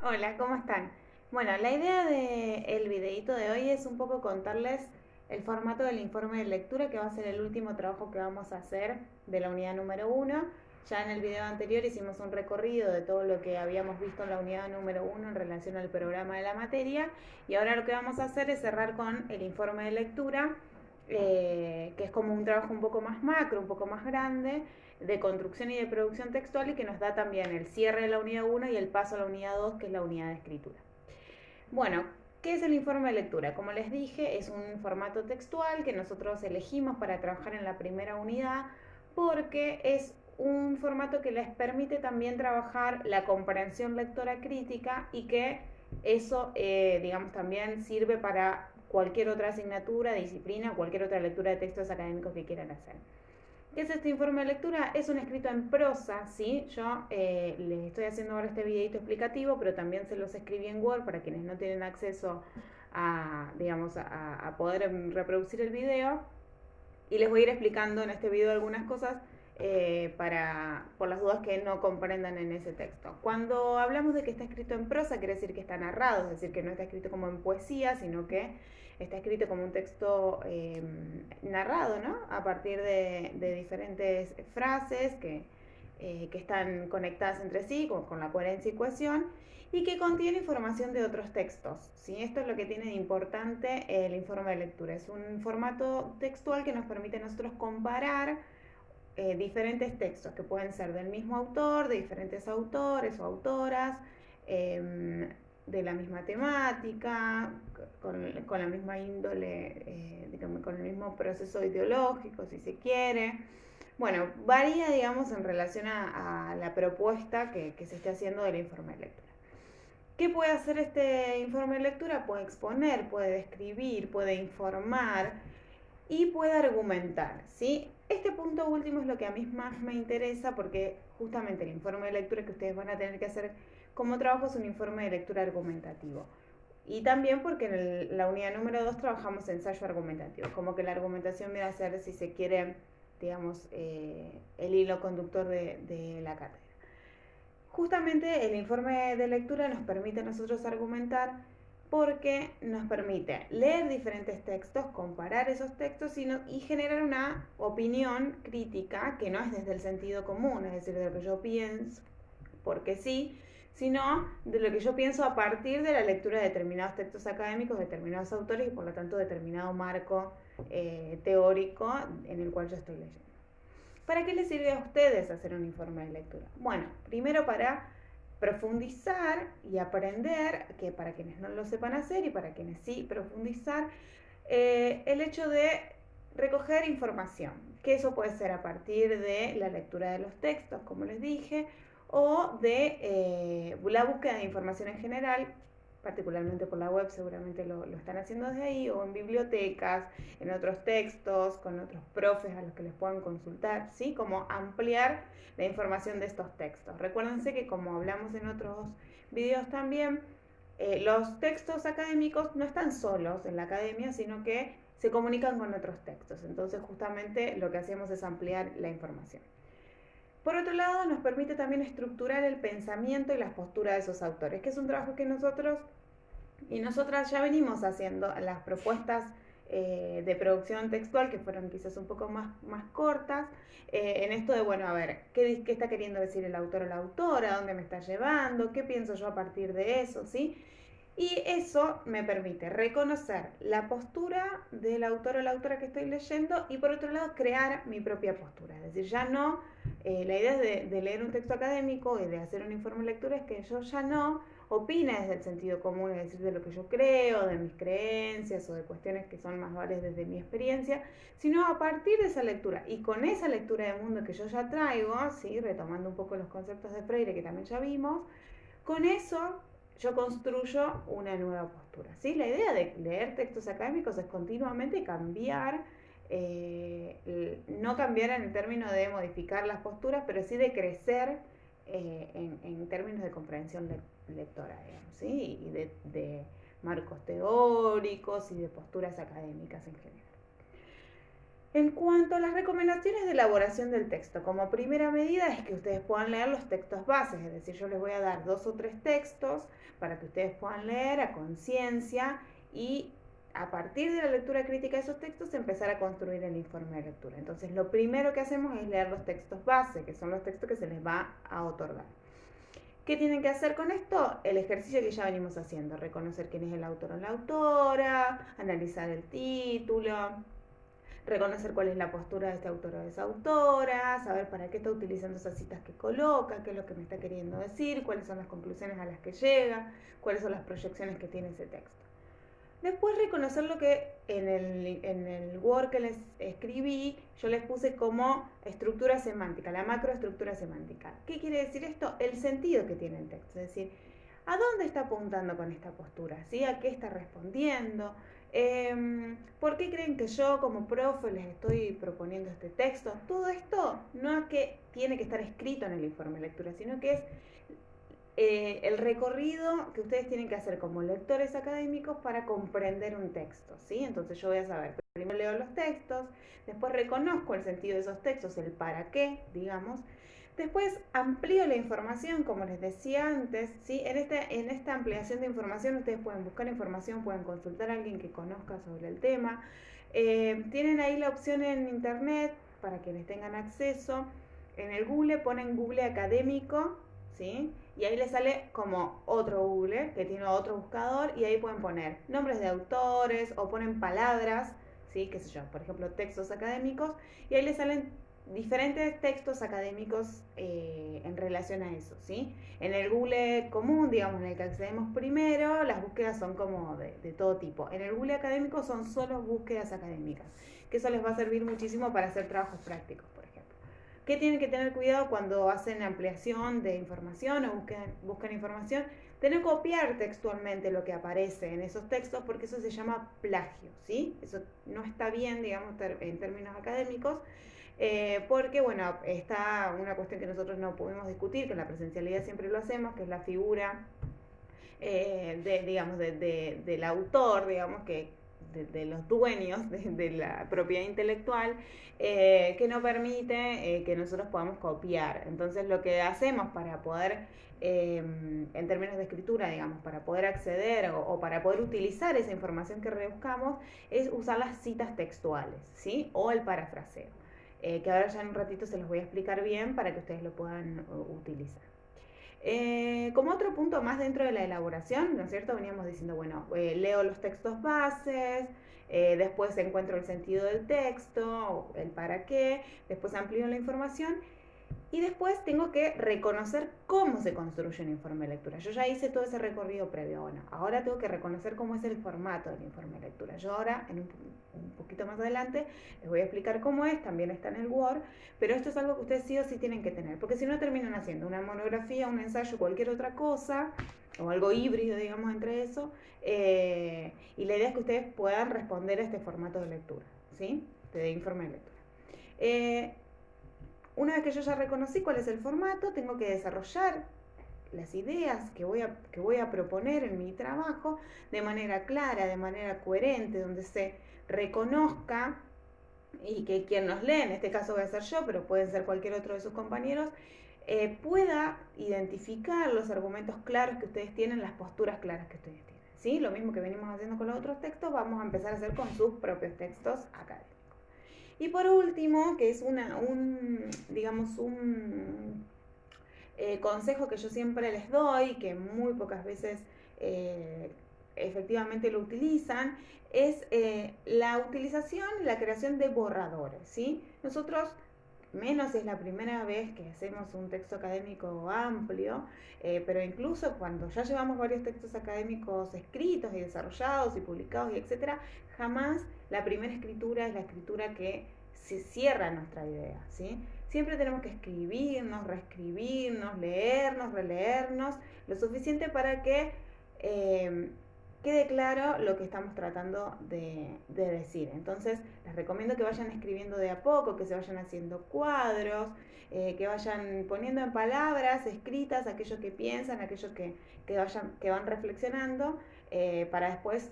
Hola, ¿cómo están? Bueno, la idea del videíto de hoy es un poco contarles el formato del informe de lectura, que va a ser el último trabajo que vamos a hacer de la unidad número uno. Ya en el video anterior hicimos un recorrido de todo lo que habíamos visto en la unidad número uno en relación al programa de la materia, y ahora lo que vamos a hacer es cerrar con el informe de lectura, que es como un trabajo un poco más macro, un poco más grande, de construcción y de producción textual, y que nos da también el cierre de la unidad uno y el paso a la unidad 2, que es la unidad de escritura. Bueno, ¿qué es el informe de lectura? Como les dije, es un formato textual que nosotros elegimos para trabajar en la primera unidad porque es un formato que les permite también trabajar la comprensión lectora crítica, y que eso, digamos, también sirve para cualquier otra asignatura, disciplina, cualquier otra lectura de textos académicos que quieran hacer. ¿Qué es este informe de lectura? Es un escrito en prosa, ¿sí? Yo les estoy haciendo ahora este videito explicativo, pero también se los escribí en Word para quienes no tienen acceso a, digamos, a poder reproducir el video. Y les voy a ir explicando en este video algunas cosas, por las dudas que no comprendan en ese texto. Cuando hablamos de que está escrito en prosa, quiere decir que está narrado, es decir, que no está escrito como en poesía, sino que está escrito como un texto narrado, ¿no? A partir de diferentes frases que están conectadas entre sí, con la coherencia y cohesión, y que contiene información de otros textos, ¿sí? Esto es lo que tiene de importante el informe de lectura. Es un formato textual que nos permite a nosotros comparar diferentes textos que pueden ser del mismo autor, de diferentes autores o autoras, de la misma temática, con la misma índole, digamos, con el mismo proceso ideológico, si se quiere. Bueno, varía, digamos, en relación a la propuesta que se esté haciendo del informe de lectura. ¿Qué puede hacer este informe de lectura? Puede exponer, puede describir, puede informar y puede argumentar, ¿sí? Este punto último es lo que a mí más me interesa, porque justamente el informe de lectura que ustedes van a tener que hacer como trabajo es un informe de lectura argumentativo. Y también porque en la unidad número 2 trabajamos ensayo argumentativo, como que la argumentación viene a ser, si se quiere, digamos, el hilo conductor de la cátedra. Justamente el informe de lectura nos permite a nosotros argumentar porque nos permite leer diferentes textos, comparar esos textos y generar una opinión crítica que no es desde el sentido común, es decir, de lo que yo pienso, porque sí, sino de lo que yo pienso a partir de la lectura de determinados textos académicos, determinados autores, y por lo tanto determinado marco teórico en el cual yo estoy leyendo. ¿Para qué les sirve a ustedes hacer un informe de lectura? Bueno, primero para profundizar y aprender, que para quienes no lo sepan hacer y para quienes sí, profundizar, el hecho de recoger información, que eso puede ser a partir de la lectura de los textos, como les dije, o de la búsqueda de información en general, particularmente por la web, seguramente lo están haciendo desde ahí, o en bibliotecas, en otros textos, con otros profes a los que les puedan consultar, ¿sí? Como ampliar la información de estos textos. Recuérdense que, como hablamos en otros videos también, los textos académicos no están solos en la academia, sino que se comunican con otros textos. Entonces, justamente lo que hacemos es ampliar la información. Por otro lado, nos permite también estructurar el pensamiento y las posturas de esos autores, que es un trabajo que nosotros y nosotras ya venimos haciendo. Las propuestas de producción textual, que fueron quizás un poco más cortas, en esto de, bueno, a ver, ¿qué está queriendo decir el autor o la autora? ¿Dónde me está llevando? ¿Qué pienso yo a partir de eso? ¿Sí? Y eso me permite reconocer la postura del autor o la autora que estoy leyendo, y por otro lado crear mi propia postura. Es decir, ya no, la idea de leer un texto académico y de hacer un informe de lectura es que yo ya no opine desde el sentido común, es decir, de lo que yo creo, de mis creencias o de cuestiones que son más vales desde mi experiencia, sino a partir de esa lectura y con esa lectura de mundo que yo ya traigo, ¿sí? Retomando un poco los conceptos de Freire que también ya vimos, con eso yo construyo una nueva postura, ¿sí? La idea de leer textos académicos es continuamente cambiar, no cambiar en el término de modificar las posturas, pero sí de crecer en términos de comprensión lectora, digamos, ¿sí? Y de marcos teóricos y de posturas académicas en general. En cuanto a las recomendaciones de elaboración del texto, como primera medida es que ustedes puedan leer los textos bases, es decir, yo les voy a dar 2 o 3 textos para que ustedes puedan leer a conciencia y a partir de la lectura crítica de esos textos empezar a construir el informe de lectura. Entonces, lo primero que hacemos es leer los textos base, que son los textos que se les va a otorgar. ¿Qué tienen que hacer con esto? El ejercicio que ya venimos haciendo, reconocer quién es el autor o la autora, analizar el título, reconocer cuál es la postura de este autor o de esa autora, saber para qué está utilizando esas citas que coloca, qué es lo que me está queriendo decir, cuáles son las conclusiones a las que llega, cuáles son las proyecciones que tiene ese texto. Después reconocer lo que en el Word que les escribí, yo les puse como estructura semántica, la macroestructura semántica. ¿Qué quiere decir esto? El sentido que tiene el texto, es decir, ¿a dónde está apuntando con esta postura? ¿Sí? ¿A qué está respondiendo? ¿Por qué creen que yo como profe les estoy proponiendo este texto? Todo esto no es que tiene que estar escrito en el informe de lectura, sino que es el recorrido que ustedes tienen que hacer como lectores académicos para comprender un texto, ¿sí? Entonces yo voy a saber, primero leo los textos, después reconozco el sentido de esos textos, el para qué, digamos, después amplío la información, como les decía antes, ¿sí? En esta ampliación de información ustedes pueden buscar información, pueden consultar a alguien que conozca sobre el tema, tienen ahí la opción en internet para quienes tengan acceso, en el Google ponen Google académico, ¿sí? Y ahí les sale como otro Google, que tiene otro buscador, y ahí pueden poner nombres de autores o ponen palabras, ¿sí? Qué sé yo, por ejemplo, textos académicos, y ahí les salen diferentes textos académicos en relación a eso, ¿sí? En el Google común, digamos, en el que accedemos primero, las búsquedas son como de todo tipo. En el Google académico son solo búsquedas académicas, que eso les va a servir muchísimo para hacer trabajos prácticos, por ejemplo. ¿Qué tienen que tener cuidado cuando hacen ampliación de información o buscan información? De no copiar textualmente lo que aparece en esos textos porque eso se llama plagio, ¿sí? Eso no está bien, digamos, en términos académicos, porque, bueno, está una cuestión que nosotros no pudimos discutir, que en la presencialidad siempre lo hacemos, que es la figura del autor, digamos, de los dueños de la propiedad intelectual, que no permite que nosotros podamos copiar. Entonces lo que hacemos para poder, en términos de escritura, digamos, para poder acceder o para poder utilizar esa información que rebuscamos, es usar las citas textuales, ¿sí? O el parafraseo, que ahora ya en un ratito se los voy a explicar bien para que ustedes lo puedan utilizar. Como otro punto más dentro de la elaboración, ¿no es cierto? Veníamos diciendo, bueno, leo los textos bases, después encuentro el sentido del texto, el para qué, después amplío la información y después tengo que reconocer cómo se construye un informe de lectura. Yo ya hice todo ese recorrido previo. Bueno, ahora tengo que reconocer cómo es el formato del informe de lectura. Yo ahora, en un poquito más adelante, les voy a explicar cómo es, también está en el Word, pero esto es algo que ustedes sí o sí tienen que tener, porque si no terminan haciendo una monografía, un ensayo, cualquier otra cosa, o algo híbrido, digamos, entre eso, y la idea es que ustedes puedan responder a este formato de lectura, ¿sí? De informe de lectura. Una vez que yo ya reconocí cuál es el formato, tengo que desarrollar las ideas que voy a proponer en mi trabajo de manera clara, de manera coherente, donde se reconozca y que quien nos lee, en este caso voy a ser yo, pero pueden ser cualquier otro de sus compañeros, pueda identificar los argumentos claros que ustedes tienen, las posturas claras que ustedes tienen. ¿Sí? Lo mismo que venimos haciendo con los otros textos, vamos a empezar a hacer con sus propios textos académicos. Y por último, que es digamos, un consejo que yo siempre les doy, que muy pocas veces efectivamente lo utilizan, es la utilización y la creación de borradores, ¿sí? Nosotros, menos si es la primera vez que hacemos un texto académico amplio, pero incluso cuando ya llevamos varios textos académicos escritos y desarrollados y publicados y etcétera, jamás la primera escritura es la escritura que se cierra nuestra idea, ¿sí? Siempre tenemos que escribirnos, reescribirnos, leernos, releernos, lo suficiente para que quede claro lo que estamos tratando de decir. Entonces, les recomiendo que vayan escribiendo de a poco, que se vayan haciendo cuadros, que vayan poniendo en palabras escritas aquello que piensan, aquello que van reflexionando, para después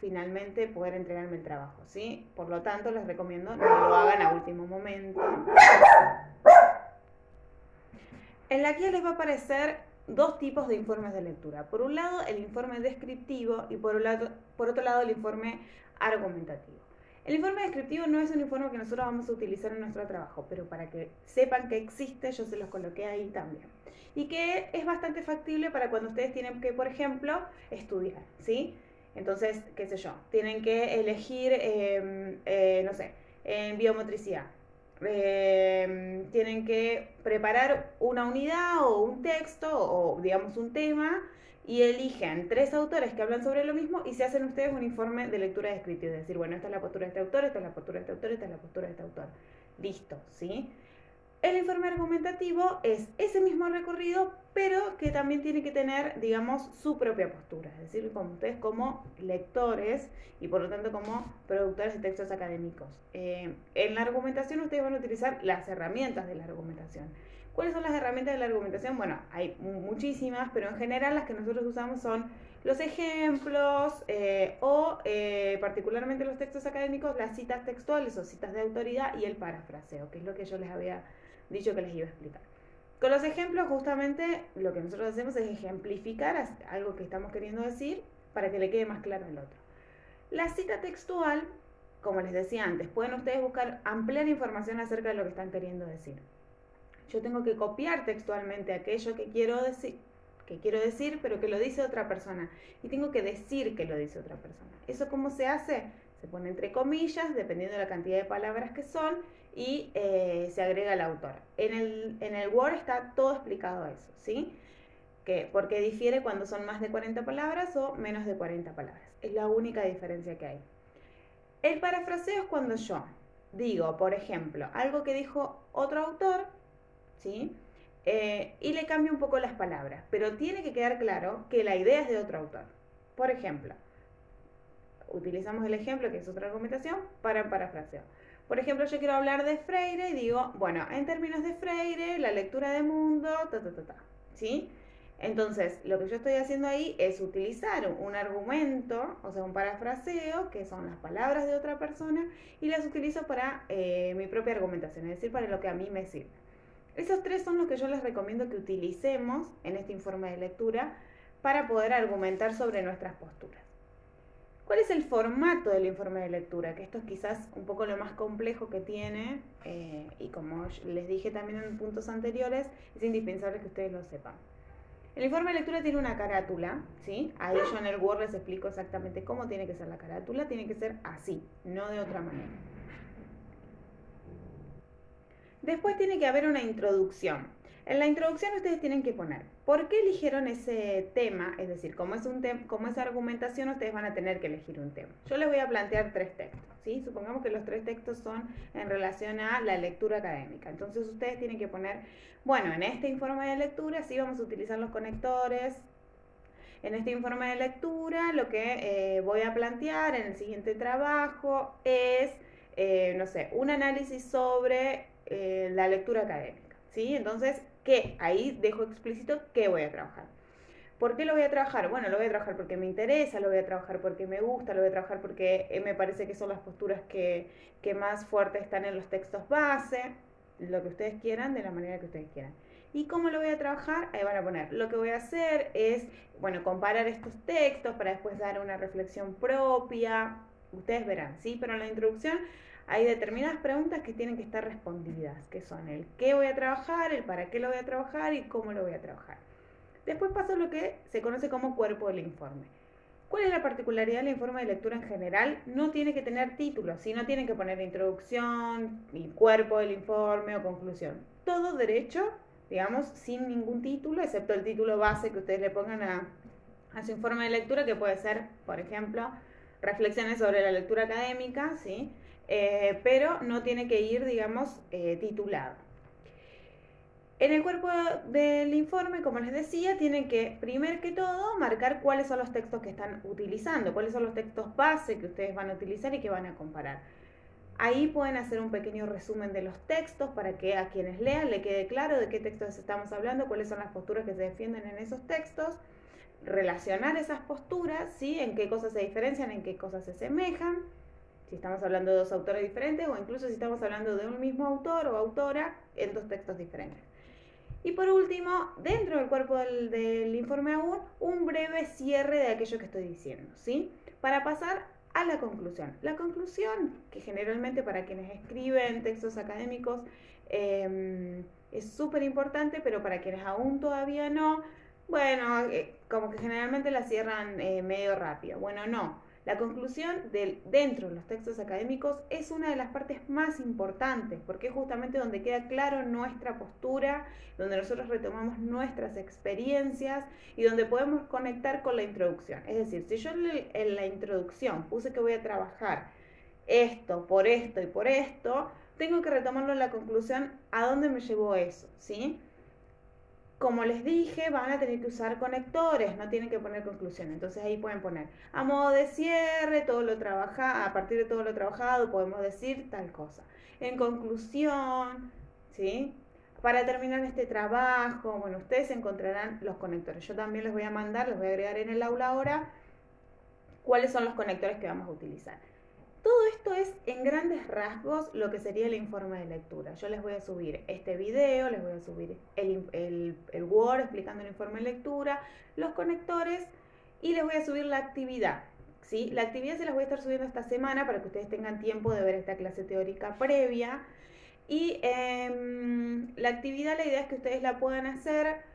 finalmente poder entregarme el trabajo, ¿sí? Por lo tanto, les recomiendo no lo hagan a último momento. En la guía les va a aparecer dos tipos de informes de lectura. Por un lado, el informe descriptivo y por otro lado, el informe argumentativo. El informe descriptivo no es un informe que nosotros vamos a utilizar en nuestro trabajo, pero para que sepan que existe, yo se los coloqué ahí también. Y que es bastante factible para cuando ustedes tienen que, por ejemplo, estudiar, ¿sí? Entonces, qué sé yo, tienen que elegir, no sé, en biomotricidad. Tienen que preparar una unidad o un texto o digamos un tema y eligen 3 autores que hablan sobre lo mismo y se hacen ustedes un informe de lectura descriptiva, es decir, bueno, esta es la postura de este autor, esta es la postura de este autor, esta es la postura de este autor. Listo, ¿sí? El informe argumentativo es ese mismo recorrido, pero que también tiene que tener, digamos, su propia postura, es decir, como ustedes como lectores y por lo tanto como productores de textos académicos. En la argumentación ustedes van a utilizar las herramientas de la argumentación. ¿Cuáles son las herramientas de la argumentación? Bueno, hay muchísimas, pero en general las que nosotros usamos son los ejemplos o particularmente los textos académicos, las citas textuales o citas de autoridad y el parafraseo, que es lo que yo les había dicho que les iba a explicar. Con los ejemplos, justamente lo que nosotros hacemos es ejemplificar algo que estamos queriendo decir para que le quede más claro al otro. La cita textual, como les decía antes, pueden ustedes buscar ampliar información acerca de lo que están queriendo decir. Yo tengo que copiar textualmente aquello que quiero decir, pero que lo dice otra persona. Y tengo que decir que lo dice otra persona. ¿Eso cómo se hace? Se pone entre comillas, dependiendo de la cantidad de palabras que son, y se agrega el autor. En el Word está todo explicado eso, ¿sí? ¿Por qué difiere cuando son más de 40 palabras o menos de 40 palabras? Es la única diferencia que hay. El parafraseo es cuando yo digo, por ejemplo, algo que dijo otro autor, ¿sí? Y le cambio un poco las palabras, pero tiene que quedar claro que la idea es de otro autor. Por ejemplo, utilizamos el ejemplo, que es otra argumentación, para parafraseo. Por ejemplo, yo quiero hablar de Freire y digo, bueno, en términos de Freire, la lectura de mundo, ¿sí? Entonces, lo que yo estoy haciendo ahí es utilizar un argumento, o sea, un parafraseo, que son las palabras de otra persona, y las utilizo para mi propia argumentación, es decir, para lo que a mí me sirve. Esos 3 son los que yo les recomiendo que utilicemos en este informe de lectura para poder argumentar sobre nuestras posturas. ¿Cuál es el formato del informe de lectura? Que esto es quizás un poco lo más complejo que tiene y como les dije también en puntos anteriores, es indispensable que ustedes lo sepan. El informe de lectura tiene una carátula, ¿sí? Ahí yo en el Word les explico exactamente cómo tiene que ser la carátula. Tiene que ser así, no de otra manera. Después tiene que haber una introducción. En la introducción ustedes tienen que poner por qué eligieron ese tema, es decir, como es argumentación, ustedes van a tener que elegir un tema. Yo les voy a plantear 3 textos, ¿sí? Supongamos que los 3 textos son en relación a la lectura académica. Entonces ustedes tienen que poner, bueno, en este informe de lectura sí vamos a utilizar los conectores. En este informe de lectura lo que voy a plantear en el siguiente trabajo es, no sé, un análisis sobre la lectura académica, ¿sí? Entonces, ¿qué? Ahí dejo explícito qué voy a trabajar. ¿Por qué lo voy a trabajar? Bueno, lo voy a trabajar porque me interesa, lo voy a trabajar porque me gusta, lo voy a trabajar porque me parece que son las posturas que más fuertes están en los textos base, lo que ustedes quieran, de la manera que ustedes quieran. ¿Y cómo lo voy a trabajar? Ahí van a poner, lo que voy a hacer es, bueno, comparar estos textos para después dar una reflexión propia, ustedes verán, ¿sí? Pero en la introducción hay determinadas preguntas que tienen que estar respondidas, que son el qué voy a trabajar, el para qué lo voy a trabajar y cómo lo voy a trabajar. Después paso a lo que se conoce como cuerpo del informe. ¿Cuál es la particularidad del informe de lectura en general? No tiene que tener título, sino tienen que poner introducción, cuerpo del informe o conclusión. Todo derecho, digamos, sin ningún título, excepto el título base que ustedes le pongan a su informe de lectura, que puede ser, por ejemplo, reflexiones sobre la lectura académica, ¿sí? Pero no tiene que ir, digamos, titulado. En el cuerpo del informe, como les decía, tienen que, primero que todo, marcar cuáles son los textos que están utilizando, cuáles son los textos base que ustedes van a utilizar y que van a comparar. Ahí pueden hacer un pequeño resumen de los textos para que a quienes lean le quede claro de qué textos estamos hablando, cuáles son las posturas que se defienden en esos textos. relacionar esas posturas, ¿sí? En qué cosas se diferencian, en qué cosas se asemejan, si estamos hablando de dos autores diferentes o incluso si estamos hablando de un mismo autor o autora en dos textos diferentes. Y por último, dentro del cuerpo del informe aún, un breve cierre de aquello que estoy diciendo, ¿sí? Para pasar a la conclusión. La conclusión, que generalmente para quienes escriben textos académicos es súper importante, pero para quienes aún todavía no, bueno, como que generalmente la cierran medio rápido. Bueno, no. La conclusión dentro de los textos académicos es una de las partes más importantes, porque es justamente donde queda claro nuestra postura, donde nosotros retomamos nuestras experiencias y donde podemos conectar con la introducción. Es decir, si yo en la introducción puse que voy a trabajar esto, por esto y por esto, tengo que retomarlo en la conclusión a dónde me llevó eso, ¿sí? Como les dije, van a tener que usar conectores, no tienen que poner conclusión. Entonces ahí pueden poner a modo de cierre, todo lo trabajado, a partir de todo lo trabajado podemos decir tal cosa. En conclusión, ¿sí? Para terminar este trabajo, bueno, ustedes encontrarán los conectores. Yo también les voy a mandar, les voy a agregar en el aula ahora cuáles son los conectores que vamos a utilizar. Todo esto es en grandes rasgos lo que sería el informe de lectura. Yo les voy a subir este video, les voy a subir el Word explicando el informe de lectura, los conectores y les voy a subir la actividad. ¿Sí? La actividad se las voy a estar subiendo esta semana para que ustedes tengan tiempo de ver esta clase teórica previa. Y la actividad, la idea es que ustedes la puedan hacer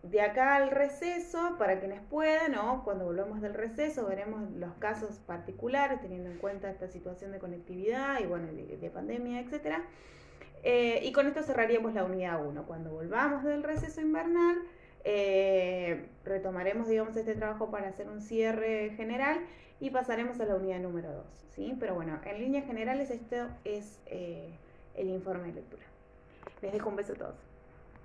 de acá al receso, para quienes puedan, o cuando volvamos del receso veremos los casos particulares, teniendo en cuenta esta situación de conectividad y bueno, de pandemia, etc. Y con esto cerraríamos la unidad 1. Cuando volvamos del receso invernal, retomaremos, digamos, este trabajo para hacer un cierre general y pasaremos a la unidad número 2, ¿sí? Pero bueno, en líneas generales esto es el informe de lectura. Les dejo un beso a todos.